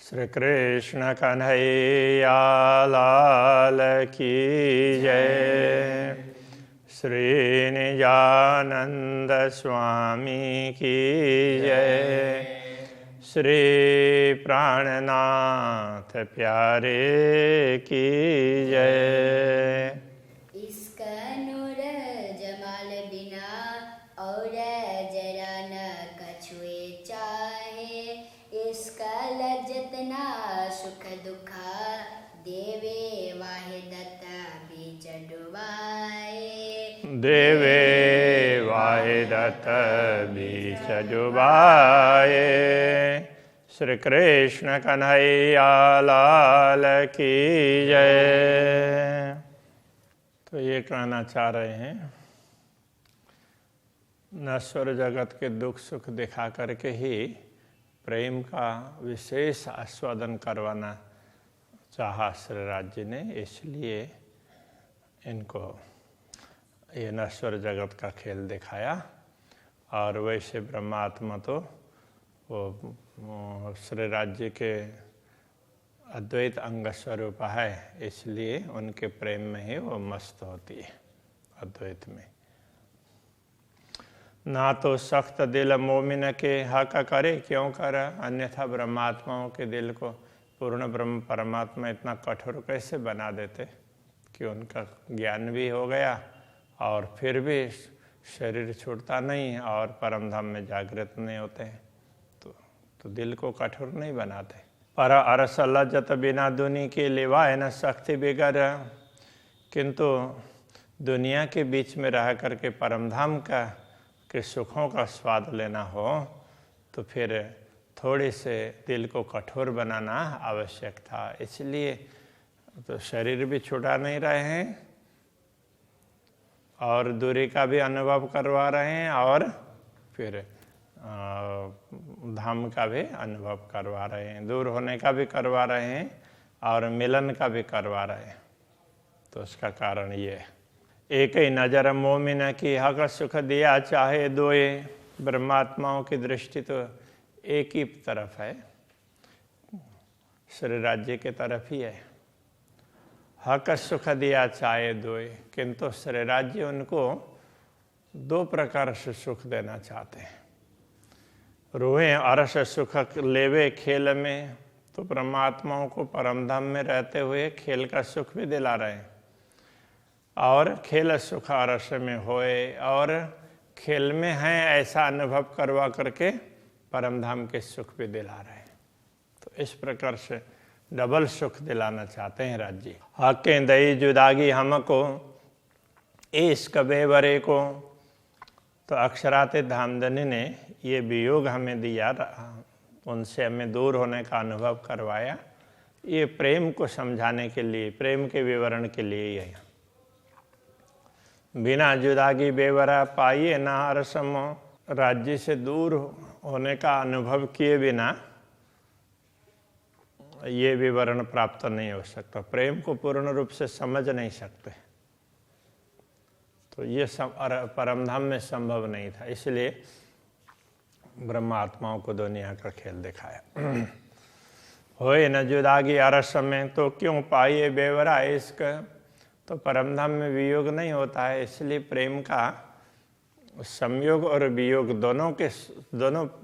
श्री कृष्ण कन्हैया लाल की जय। श्री निजानंद स्वामी की जय। श्री प्राणनाथ प्यारे की जय। इसका नूर जमाल बिना और जरा न कछुए चाहे। इसका लज्जत ना सुख दुखा देवे वाहिदत बीच डुबाए। देवे वाहिदत बीच डुबाए। श्री कृष्ण कन्हैया लाल की जय। तो ये कहना चाह रहे हैं, नश्वर जगत के दुख सुख दिखा करके ही प्रेम का विशेष आस्वादन करवाना चाहा श्री राज्य ने, इसलिए इनको ये नश्वर जगत का खेल दिखाया। और वैसे ब्रह्मात्मा तो वो श्री राज्य के अद्वैत अंग स्वरूप है, इसलिए उनके प्रेम में ही वो मस्त होती है अद्वैत में। ना तो सख्त दिल मोमिन के हक करे क्यों कर, अन्यथा ब्रह्मात्माओं के दिल को पूर्ण ब्रह्म परमात्मा इतना कठोर कैसे बना देते कि उनका ज्ञान भी हो गया और फिर भी शरीर छूटता नहीं और परम धाम में जागृत नहीं होते हैं। तो दिल को कठोर नहीं बनाते। पर अरस लज्जत बिना दुनी की लिवाए न शक्ति बिगर, किंतु दुनिया के बीच में रह करके परम धाम के सुखों का स्वाद लेना हो तो फिर थोड़े से दिल को कठोर बनाना आवश्यक था। इसलिए तो शरीर भी छुटा नहीं रहे हैं और दूरी का भी अनुभव करवा रहे हैं और फिर धाम का भी अनुभव करवा रहे हैं, दूर होने का भी करवा रहे हैं और मिलन का भी करवा रहे हैं। तो उसका कारण ये है, एक ही नज़र मोमिन की हक सुख दिया चाहे दोए। ब्रह्मात्माओं की दृष्टि तो एक ही तरफ है, श्री राज्य के तरफ ही है। हक सुख दिया चाहे दोए, किंतु श्री राज्य उनको दो प्रकार से सुख देना चाहते हैं। रोए अरस सुख लेवे खेल में, तो परमात्माओं को परमधाम में रहते हुए खेल का सुख भी दिला रहे हैं और खेल सुख अरस में होए, और खेल में हैं ऐसा अनुभव करवा करके परमधाम के सुख भी दिला रहे हैं। तो इस प्रकार से डबल सुख दिलाना चाहते हैं राज्य। हके दई जुदागी हमको इश्क बेवरे को, तो अक्षराते धामधनी ने ये वियोग हमें दिया, उनसे हमें दूर होने का अनुभव करवाया। ये प्रेम को समझाने के लिए, प्रेम के विवरण के लिए ही है। बिना जुदागी बेवरा पाइए ना अरसमो, राज्य से दूर होने का अनुभव किए बिना ये विवरण प्राप्त नहीं हो सकता। प्रेम को पूर्ण रूप से समझ नहीं सकते, तो ये परमधाम में संभव नहीं था। इसलिए ब्रह्मात्माओं को दुनिया का खेल दिखाया। होए न जुदागी अरस में, तो क्यों पाइए बेवरा इश्क, तो परमधाम में वियोग नहीं होता है, इसलिए प्रेम का संयोग और वियोग दोनों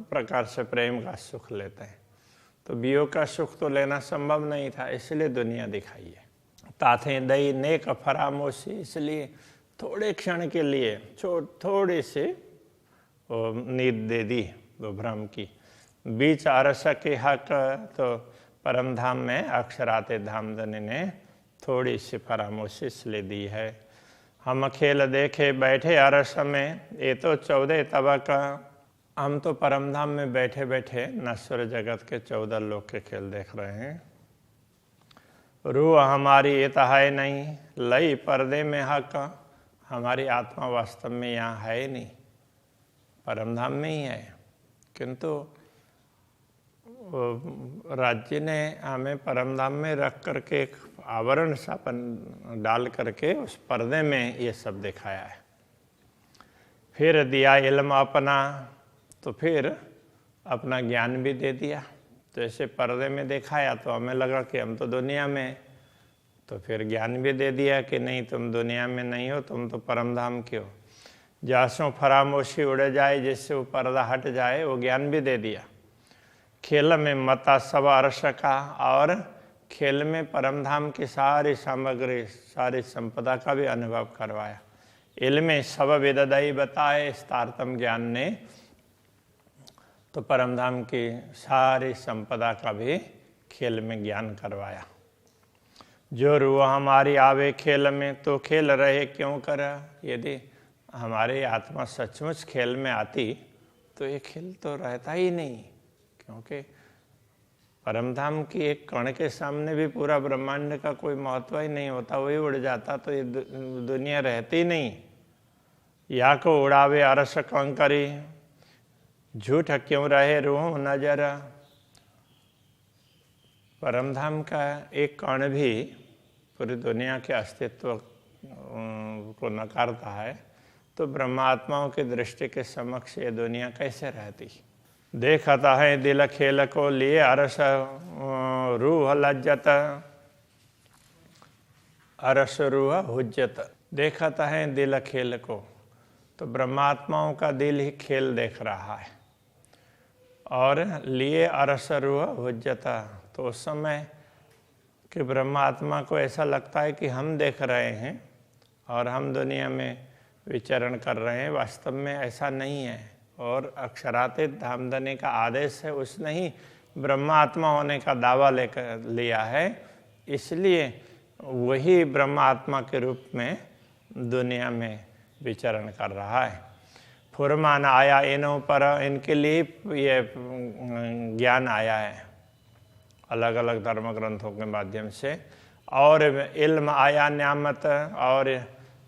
प्रकार से प्रेम का सुख लेते हैं। तो वियोग का सुख तो लेना संभव नहीं था, इसलिए दुनिया दिखाई है। ताथे दई नेक फरामोशी, इसलिए थोड़े क्षण के लिए थोड़ी सी नींद दे दी वो भ्रम की। बीच अरस के हक, तो परमधाम में अक्षराते धामधनी ने थोड़ी सी फरामोशी ले दी है। हम खेल देखे बैठे अरस में, ये तो 14 तबक, हम तो परमधाम में बैठे बैठे नश्वर जगत के 14 लोक के खेल देख रहे हैं। रूह हमारी ये तो है नहीं, लई पर्दे में हक, हमारी आत्मा वास्तव में यहाँ है नहीं, परमधाम में ही है। किंतु राज्य ने हमें परमधाम में रख करके एक आवरण सा डाल करके उस पर्दे में ये सब दिखाया है। फिर दिया इल्म अपना, तो फिर अपना ज्ञान भी दे दिया। तो ऐसे पर्दे में दिखाया तो हमें लगा कि हम तो दुनिया में हैं। तो फिर ज्ञान भी दे दिया कि नहीं, तुम दुनिया में नहीं हो, तुम तो परमधाम के हो। जासों फरामोशी उड़ जाए, जिससे वो पर्दा हट जाए, वो ज्ञान भी दे दिया। खेल में मता सब अर्श का, और खेल में परमधाम की सारी सामग्री, सारी संपदा का भी अनुभव करवाया। इल्म सब विददई बताए, इस तारतम ज्ञान ने तो परमधाम की सारी संपदा का भी खेल में ज्ञान करवाया। जो रूह हमारी आवे खेल में, तो खेल रहे क्यों कर। यदि हमारी आत्मा सचमुच खेल में आती तो ये खेल तो रहता ही नहीं, क्योंकि परमधाम की एक कण के सामने भी पूरा ब्रह्मांड का कोई महत्व ही नहीं होता, वही उड़ जाता तो ये दुनिया रहती नहीं। या को उड़ावे अरस कंकरी, झूठ क्यों रहे रूह नजर। परमधाम का एक कण भी पूरी दुनिया के अस्तित्व को नकारता है, तो ब्रह्मात्माओं की दृष्टि के समक्ष ये दुनिया कैसे रहती। देखता है दिल खेल को लिए अरस रूह लज्जत, अरस रूह हुज्जत। देखता है दिल खेल को, तो ब्रह्मात्माओं का दिल ही खेल देख रहा है। और लिए अरस रूह हुज्जत, तो उस समय कि ब्रह्मात्मा को ऐसा लगता है कि हम देख रहे हैं और हम दुनिया में विचरण कर रहे हैं। वास्तव में ऐसा नहीं है। और अक्षरातीत धामधनी का आदेश है, उसने ही ब्रह्मात्मा होने का दावा लेकर लिया है, इसलिए वही ब्रह्मात्मा के रूप में दुनिया में विचरण कर रहा है। फुरमान आया इनों पर, इनके लिए ये ज्ञान आया है अलग अलग धर्म ग्रंथों के माध्यम से। और इल्म आया न्यामत, और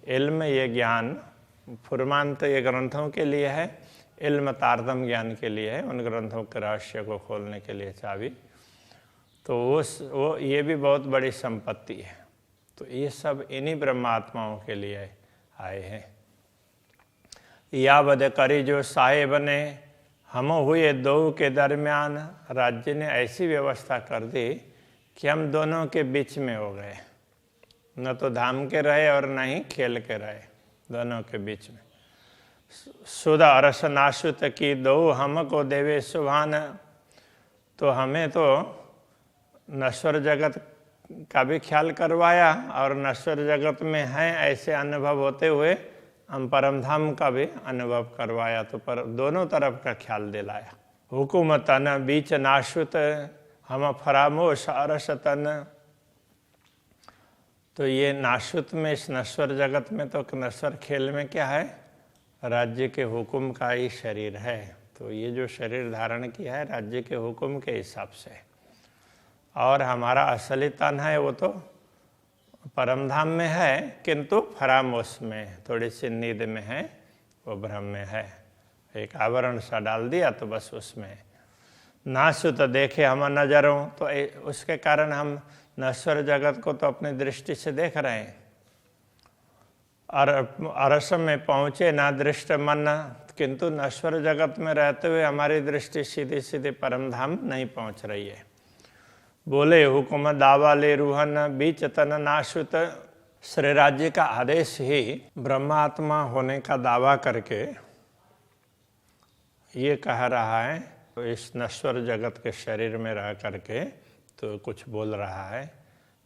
इल्म ये ज्ञान, फुरमान तो ये ग्रंथों के लिए है, इल्म तारतम ज्ञान के लिए है, उन ग्रंथों के रहस्य को खोलने के लिए चाबी। तो वो ये भी बहुत बड़ी संपत्ति है। तो ये सब इन्हीं ब्रह्मात्माओं के लिए आए हैं। या बद करी जो साहेब ने, हम हुए दो के दरमियान, राज्य ने ऐसी व्यवस्था कर दी कि हम दोनों के बीच में हो गए। न तो धाम के रहे और न ही खेल के रहे, दोनों के बीच में। सुधा अरस नाशुत की दो हमको देवे सुभान, तो हमें तो नश्वर जगत का भी ख्याल करवाया और नश्वर जगत में है ऐसे अनुभव होते हुए हम परमधाम का भी अनुभव करवाया। तो पर दोनों तरफ का ख्याल दिलाया। हुकुमतन बीच नाशुत, हम फरामोश अरस तन। तो ये नाशुत में, इस नश्वर जगत में, तो नश्वर खेल में क्या है, राज्य के हुक्म का ही शरीर है। तो ये जो शरीर धारण किया है राज्य के हुक्म के हिसाब से, और हमारा असली तन है वो तो परमधाम में है, किंतु फरामोश में, थोड़ी सी नींद में है, वो भ्रम में है। एक आवरण सा डाल दिया तो बस उसमें। नाशुत देखे हम नजरों, तो उसके कारण हम नश्वर जगत को तो अपनी दृष्टि से देख रहे हैं। अरस में पहुँचे ना दृष्ट मन, किंतु नश्वर जगत में रहते हुए हमारी दृष्टि सीधी सीधी परमधाम नहीं पहुँच रही है। बोले हुकुम दावा ले रूहन बीच तन नाशुत, श्री राज्य का आदेश ही ब्रह्मात्मा होने का दावा करके ये कह रहा है, तो इस नश्वर जगत के शरीर में रह करके तो कुछ बोल रहा है।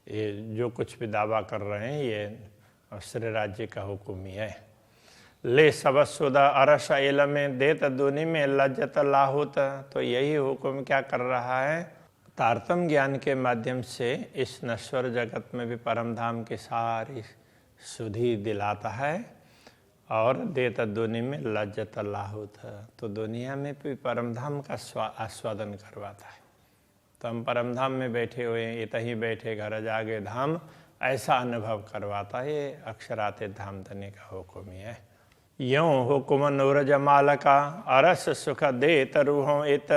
ये जो कुछ भी दावा कर रहे हैं ये श्री राज्य का हुक्म ही है। ले सबसुदा अरस इल में देत दुनि में लज्जत लाहुत, तो यही हुक्म क्या कर रहा है, तारतम ज्ञान के माध्यम से इस नश्वर जगत में भी परमधाम की सारी सुधि दिलाता है और देत दुनि में लज्जत लाहुत, तो दुनिया में भी परमधाम का आस्वादन करवाता है। तो हम परमधाम में बैठे हुए हैं, इतहीं बैठे घर जागे धाम, ऐसा अनुभव करवाता है। ये अक्षरातीत धाम धनी का हुक्म ही है। यूँ हुक्म नूर जमाल का अरस सुख देत रूहों इत,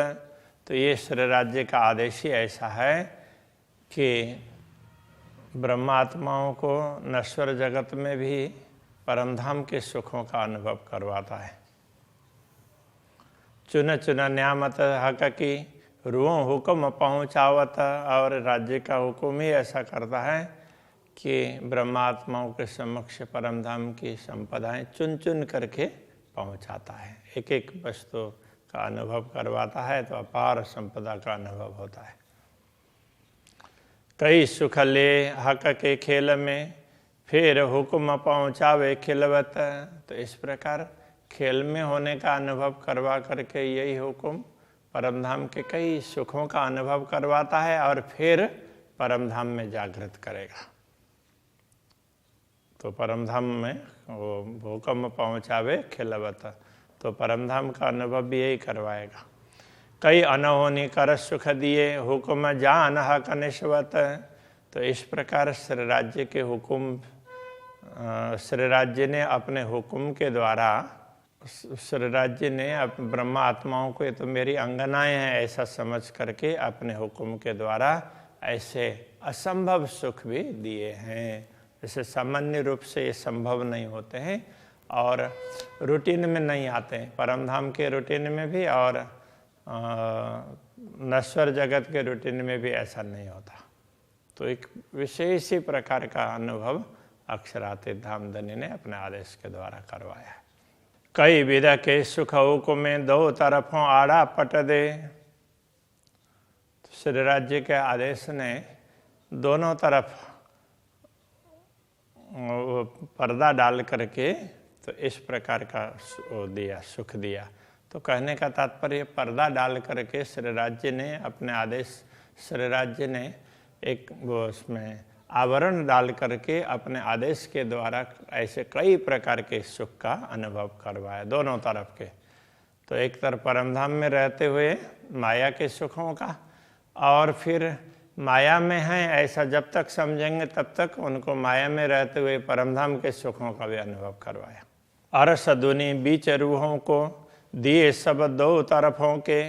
तो ये श्री राज्य का आदेश ही ऐसा है कि ब्रह्मात्माओं को नश्वर जगत में भी परमधाम के सुखों का अनुभव करवाता है। चुन चुन न्यामत हक की रूहों हुक्म पहुँचावत, और राज्य का हुक्म ही ऐसा करता है कि ब्रह्मात्माओं के समक्ष परमधाम की संपदाएं चुन चुन करके पहुँचाता है। एक एक वस्तु का अनुभव करवाता है तो अपार संपदा का अनुभव होता है। कई सुख ले हक के खेल में, फिर हुक्म पहुँचावे खिलवत। तो इस प्रकार खेल में होने का अनुभव करवा करके यही हुक्म परमधाम के कई सुखों का अनुभव करवाता है और फिर परमधाम में जागृत करेगा। तो परमधाम में वो हुक्म पहुँचावे खिलवत, तो परमधाम का अनुभव भी यही करवाएगा। कई अनहोनी कर सुख दिए, हुक्म जान हक निश्वत। तो इस प्रकार श्री राज्य के हुक्म, श्री राज्य ने अपने हुक्म के द्वारा, श्री राज्य ने ब्रह्मा आत्माओं को ये तो मेरी अंगनाएं हैं ऐसा समझ करके अपने हुक्म के द्वारा ऐसे असंभव सुख भी दिए हैं। जैसे सामान्य रूप से ये संभव नहीं होते हैं और रूटीन में नहीं आते हैं, परमधाम के रूटीन में भी और नश्वर जगत के रूटीन में भी ऐसा नहीं होता। तो एक विशेष ही प्रकार का अनुभव अक्षरातीत धामधनी ने अपने आदेश के द्वारा करवाया है। कई विधा के सुख हुक्म में दो तरफों आड़ा पट दे। तो श्री राज्य के आदेश ने दोनों तरफ पर्दा डाल करके तो इस प्रकार का दिया, सुख दिया। तो कहने का तात्पर्य पर्दा डाल करके श्री राज्य ने अपने आदेश, श्री राज्य ने एक वो उसमें आवरण डाल करके अपने आदेश के द्वारा ऐसे कई प्रकार के सुख का अनुभव करवाया दोनों तरफ के। तो एक तरफ परमधाम में रहते हुए माया के सुखों का, और फिर माया में हैं ऐसा जब तक समझेंगे तब तक उनको माया में रहते हुए परमधाम के सुखों का भी अनुभव करवाया। अरस दुनी बीच रूहों को दिए सब दो तरफों के।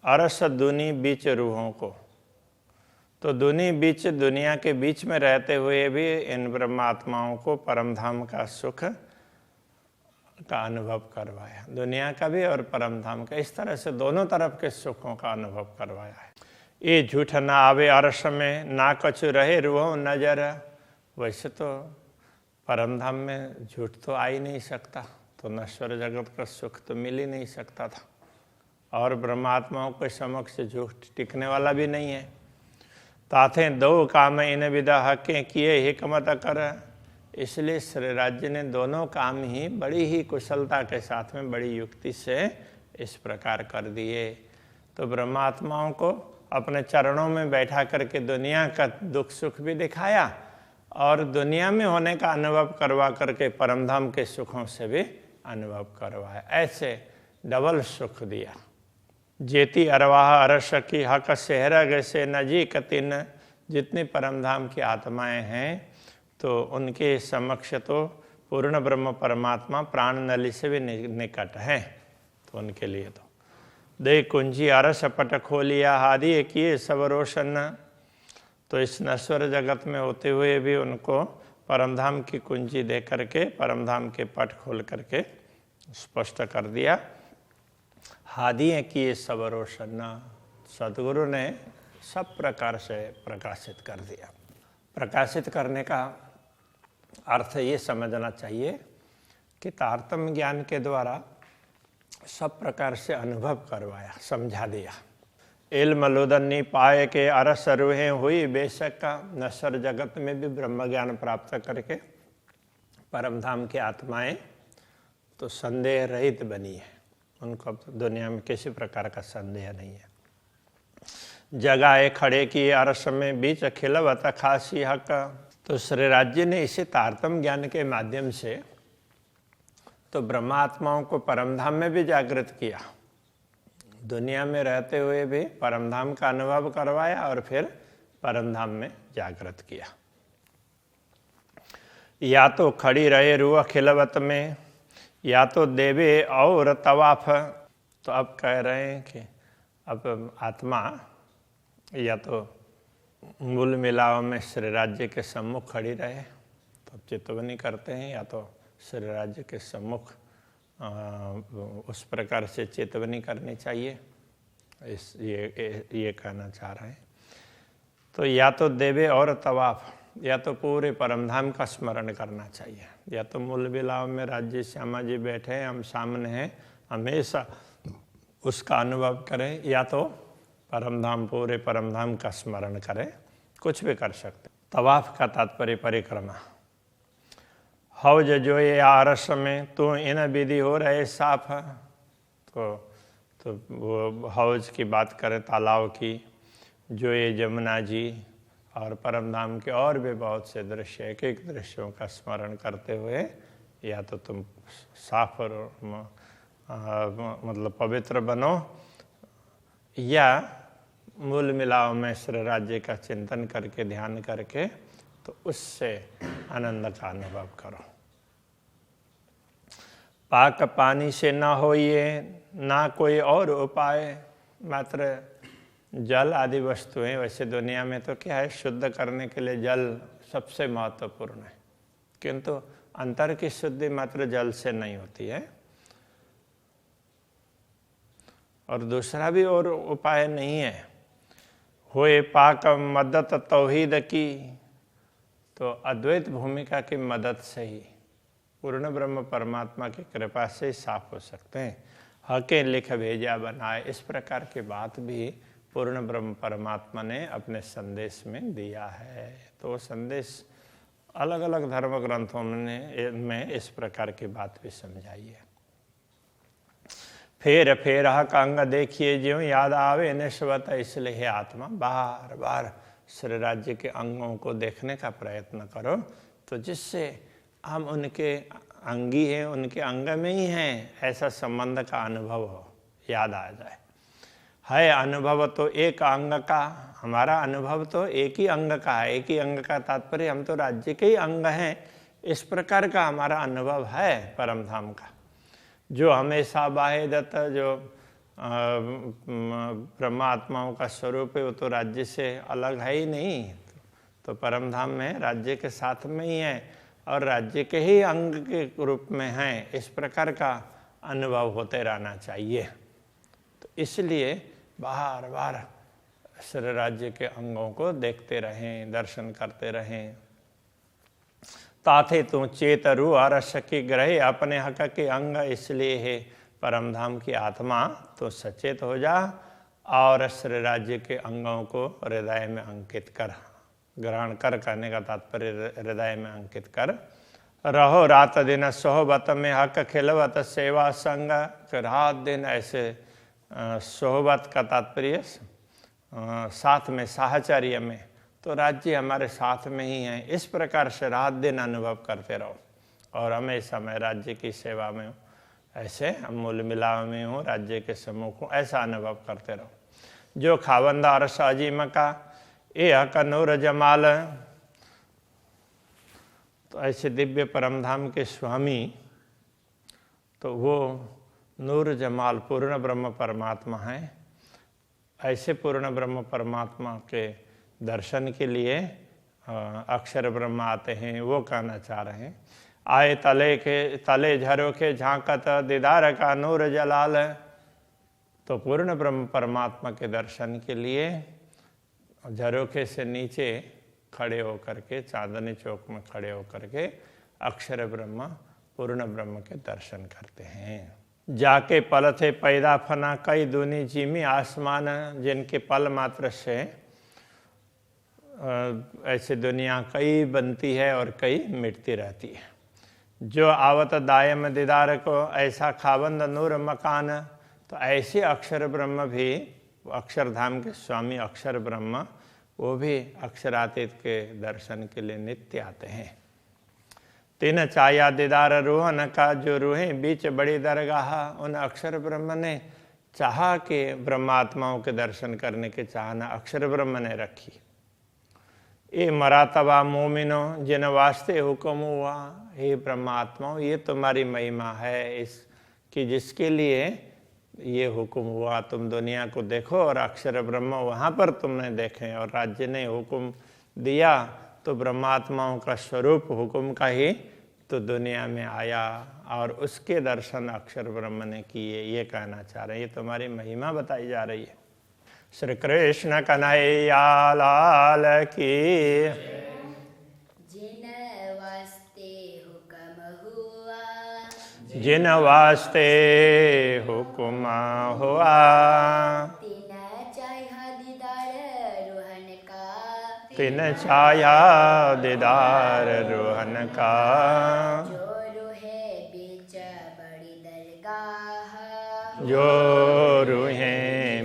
अरस दुनी बीच रूहों को, तो दुनी बीच, दुनिया के बीच में रहते हुए भी इन ब्रह्मात्माओं को परमधाम का सुख का अनुभव करवाया, दुनिया का भी और परमधाम का। इस तरह से दोनों तरफ के सुखों का अनुभव करवाया है। ये झूठ ना आवे अरस में, ना कछु रहे रूहों नजर। वैसे तो परमधाम में झूठ तो आ ही नहीं सकता, तो नश्वर जगत का सुख तो मिल ही नहीं सकता था, और ब्रह्मात्माओं के समक्ष झूठ टिकने वाला भी नहीं है। ताथे दो काम इन विदा हकें किए हिकमत कर। इसलिए श्री राज्य ने दोनों काम ही बड़ी ही कुशलता के साथ में बड़ी युक्ति से इस प्रकार कर दिए। तो ब्रह्मात्माओं को अपने चरणों में बैठा करके दुनिया का दुख सुख भी दिखाया और दुनिया में होने का अनुभव करवा करके परमधाम के सुखों से भी अनुभव करवाया। ऐसे डबल सुख दिया। जेती अरवाह अरस की हक सेहरग से नजीक तिन। जितनी परमधाम की आत्माएं हैं तो उनके समक्ष तो पूर्ण ब्रह्म परमात्मा प्राण नली से भी निकट है। तो उनके लिए तो दे कुंजी अरस पट खोलिया हादि किए सब रोशन। तो इस नश्वर जगत में होते हुए भी उनको परमधाम की कुंजी दे करके परमधाम के पट खोल करके स्पष्ट कर दिया। हादिए किए सब रोशन। सदगुरु ने सब प्रकार से प्रकाशित कर दिया। प्रकाशित करने का अर्थ ये समझना चाहिए कि तारतम्य ज्ञान के द्वारा सब प्रकार से अनुभव करवाया, समझा दिया। इल्म लुदन्नी पाए के अरस रूहें हुई बेशक का। नश्वर जगत में भी ब्रह्म ज्ञान प्राप्त करके परमधाम की आत्माएं तो संदेह रहित बनी है, उनको अब दुनिया में किसी प्रकार का संदेह नहीं है। जगाए खड़े की अरस में बीच खिलवत खासी हक। तो श्री राज्य ने इसे तारतम्य ज्ञान के माध्यम से तो ब्रह्मात्माओं को परमधाम में भी जागृत किया, दुनिया में रहते हुए भी परमधाम का अनुभव करवाया और फिर परमधाम में जागृत किया। या तो खड़ी रहे रूह खिलवत में, या तो देवे और तवाफ। तो अब कह रहे हैं कि अब आत्मा या तो मूल मिलाव में श्री राज्य के सम्मुख खड़ी रहे तो चितवनी करते हैं, या तो श्री राज्य के सम्मुख उस प्रकार से चेतवनी करनी चाहिए। ये कहना चाह रहे हैं। तो या तो देवे और तवाफ, या तो पूरे परमधाम का स्मरण करना चाहिए, या तो मूल बिलाव में राज्य श्यामा जी बैठे हैं, हम सामने हैं, हमेशा उसका अनुभव करें, या तो परमधाम, पूरे परमधाम का स्मरण करें, कुछ भी कर सकते। तवाफ का तात्पर्य परिक्रमा। हौज जो ये आरस में तो इन विधि हो रहे साफ। तो वो हौज की बात करें, तालाब की, जो ये जमुना जी और परमधाम के और भी बहुत से दृश्य, एक एक दृश्यों का स्मरण करते हुए या तो तुम साफ और मतलब पवित्र बनो, या मूल मिलाव में श्री राज्य का चिंतन करके, ध्यान करके, तो उससे आनंद का अनुभव करो। पाक पानी से ना हो ये ना कोई और उपाय, मात्र जल आदि वस्तुएं। वैसे दुनिया में तो क्या है, शुद्ध करने के लिए जल सबसे महत्वपूर्ण है, किंतु अंतर की शुद्धि मात्र जल से नहीं होती है, और दूसरा भी और उपाय नहीं है। होए पाक मदद तौहीद की, तो अद्वैत भूमिका की मदद से ही, पूर्ण ब्रह्म परमात्मा की कृपा से ही साफ हो सकते हैं। हके लिख भेजा बनाए, इस प्रकार की बात भी पूर्ण ब्रह्म परमात्मा ने अपने संदेश में दिया है। तो वो संदेश अलग अलग धर्म ग्रंथों में इस प्रकार की बात भी समझाई है। फेर फेर हक अंग देखिए ज्यों याद आवे निस्वत, इसलिए आत्मा बार बार श्री राज्य के अंगों को देखने का प्रयत्न करो, तो जिससे हम उनके अंगी हैं, उनके अंग में ही हैं, ऐसा संबंध का अनुभव हो, याद आ जाए। है अनुभव तो एक अंग का, हमारा अनुभव तो एक ही अंग का है। एक ही अंग का तात्पर्य हम तो राज्य के ही अंग हैं, इस प्रकार का हमारा अनुभव है परमधाम का। जो हमेशा बाहेदत्त, जो ब्रह्मात्माओं का स्वरूप है, वो तो राज्य से अलग है ही नहीं, तो परमधाम में राज्य के साथ में ही है और राज्य के ही अंग के रूप में है, इस प्रकार का अनुभव होते रहना चाहिए। तो इसलिए बार बार श्री राज्य के अंगों को देखते रहें, दर्शन करते रहें। ताथे तू चेत रू अरस की ग्रहे अपने हक के अंग, इसलिए है परमधाम की आत्मा तो सचेत हो जा और श्री राज्य के अंगों को हृदय में अंकित कर, ग्रहण कर, कहने का तात्पर्य हृदय में अंकित कर। रहो रात दिन सोहबत में हक खिलवत सेवा संग, रात दिन ऐसे सोहबत का तात्पर्य साथ में, साहचर्य में, तो राज्य हमारे साथ में ही है। इस प्रकार से रात दिन अनुभव करते रहो और हमेशा मैं राज्य की सेवा में हूँ, ऐसे हम मूल मिलाव में हूँ, राज्य के सम्मुख हूँ, ऐसा अनुभव करते रहो। जो खावंदा अरस अजीम का ए हक नूर जमाल, तो ऐसे दिव्य परमधाम के स्वामी, तो वो नूर जमाल पूर्ण ब्रह्म परमात्मा हैं। ऐसे पूर्ण ब्रह्म परमात्मा के दर्शन के लिए अक्षर ब्रह्म आते हैं, वो कहना चाह रहे हैं। आए तले झरोखे झांकत दीदार का नूर जलाल, तो पूर्ण ब्रह्म परमात्मा के दर्शन के लिए झरोखे से नीचे खड़े होकर के, चांदनी चौक में खड़े होकर के अक्षर ब्रह्म, पूर्ण ब्रह्म के दर्शन करते हैं। जाके पल थे पैदा फना कई दूनी जीमी आसमान, जिनके पल मात्र से ऐसे दुनिया कई बनती है और कई मिटती रहती है। जो आवत दायम दीदार को ऐसा खाबंद नूर मकान, तो ऐसे अक्षर ब्रह्म भी, अक्षरधाम के स्वामी अक्षर ब्रह्म, वो भी अक्षरातीत के दर्शन के लिए नित्य आते हैं। तीन चाया दीदार रूहन का, जो रूहें बीच बड़ी दरगाह, उन अक्षर ब्रह्म ने चाहा कि ब्रह्मात्माओं के दर्शन करने की चाहना अक्षर ब्रह्म ने रखी। ये मरातबा मोमिनो जिन वास्ते हुक्म हुआ, हे ब्रह्मात्माओं ये तुम्हारी महिमा है इस कि जिसके लिए ये हुक्म हुआ, तुम दुनिया को देखो और अक्षर ब्रह्म वहाँ पर तुमने देखे, और राज्य ने हुक्म दिया तो ब्रह्मात्माओं का स्वरूप हुक्म का ही तो दुनिया में आया और उसके दर्शन अक्षर ब्रह्म ने किए, ये कहना चाह रहे हैं। ये तुम्हारी महिमा बताई जा रही है। श्री कृष्ण कन्हैया लाल की। जिन वास्ते हुक्म हुआ, जिन वास्ते हुक्म हुआ, तिन चाहा दीदार रोहन का, तिन छाया दीदार रोहन का। जो रूहे बीच बड़ी दरगाह, जो रूहे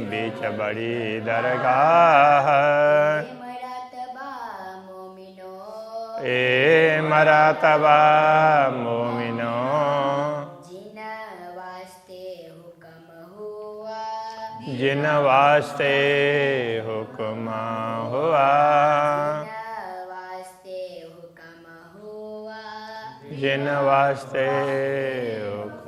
बीच बड़ी दरगाह। मरातबा मोमिनो, ए मरातबा मोमिनो, जिन वास्ते हुक्म हुआ, जिन वास्ते हुक्म हुआ, जिन वास्ते हुक्म हुआ, जिन वास्ते हुक्म